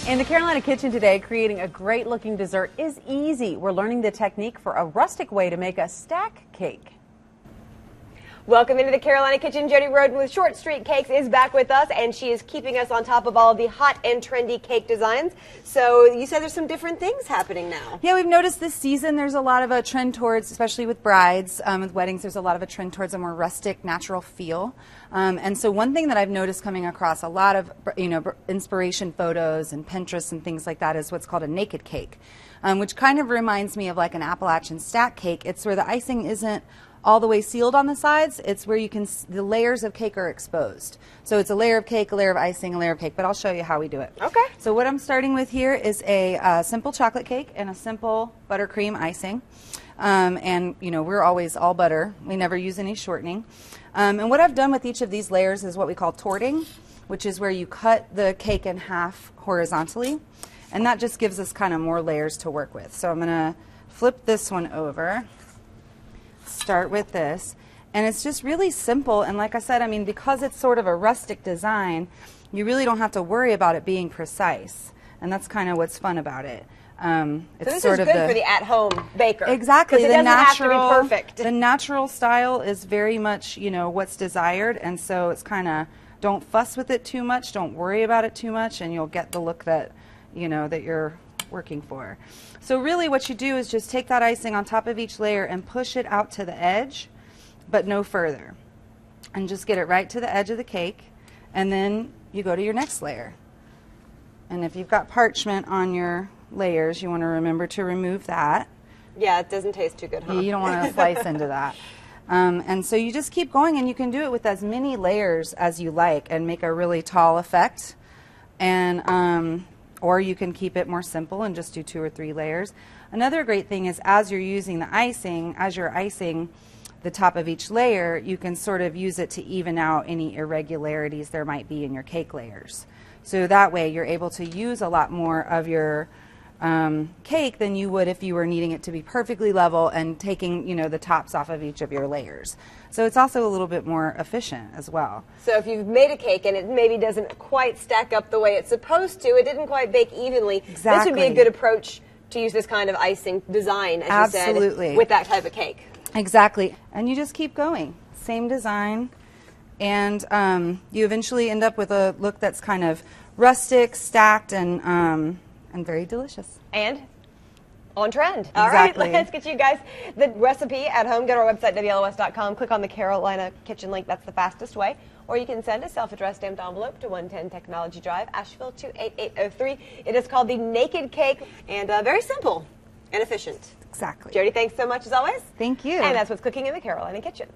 In the Carolina Kitchen today, creating a great looking dessert is easy. We're learning the technique for a rustic way to make a stack cake. Welcome into the Carolina Kitchen. Jodi Rhoden with Short Street Cakes is back with us, and she is keeping us on top of all of the hot and trendy cake designs. So you said there's some different things happening now. Yeah, we've noticed this season there's a lot of a trend towards, especially with brides, with weddings, there's a lot of a trend towards a more rustic, natural feel. And so one thing that I've noticed coming across a lot of, inspiration photos and Pinterest and things like that is what's called a naked cake, which kind of reminds me of like an Appalachian stack cake. It's where the icing isn't all the way sealed on the sides. It's where you can, the layers of cake are exposed. So it's a layer of cake, a layer of icing, a layer of cake, but I'll show you how we do it. Okay. So what I'm starting with here is a simple chocolate cake and a simple buttercream icing. And we're always all butter. We never use any shortening. And what I've done with each of these layers is what we call torting, which is where you cut the cake in half horizontally. And that just gives us kind of more layers to work with. So I'm going to flip this one over. Start with this, and it's just really simple, and like I said, I mean, because it's sort of a rustic design, you really don't have to worry about it being precise, and that's kind of what's fun about it. It's so this sort is of good for the at-home baker. Exactly. Because it doesn't have to be perfect. The natural style is very much, what's desired, and so it's kind of, don't fuss with it too much, don't worry about it too much, and you'll get the look that, that you're working for. So really what you do is just take that icing on top of each layer and push it out to the edge, but no further. And just get it right to the edge of the cake, and then you go to your next layer. And if you've got parchment on your layers, you want to remember to remove that. Yeah, it doesn't taste too good, huh? You don't want to slice into that. And so you just keep going, and you can do it with as many layers as you like and make a really tall effect. And or you can keep it more simple and just do 2 or 3 layers. Another great thing is as you're using the icing, as you're icing the top of each layer, you can sort of use it to even out any irregularities there might be in your cake layers. So that way you're able to use a lot more of your cake than you would if you were needing it to be perfectly level and taking, the tops off of each of your layers. So it's also a little bit more efficient as well. So if you've made a cake and it maybe doesn't quite stack up the way it's supposed to, it didn't quite bake evenly, exactly. This would be a good approach to use this kind of icing design, as Absolutely. you said, with that type of cake. Exactly. And you just keep going. Same design. And you eventually end up with a look that's kind of rustic, stacked, and very delicious. And on trend. Exactly. All right, let's get you guys the recipe at home. Go to our website, WLOS.com. Click on the Carolina Kitchen link. That's the fastest way. Or you can send a self-addressed stamped envelope to 110 Technology Drive, Asheville 28803. It is called the Naked Cake, and very simple and efficient. Exactly. Jodi, thanks so much as always. Thank you. And that's what's cooking in the Carolina Kitchen.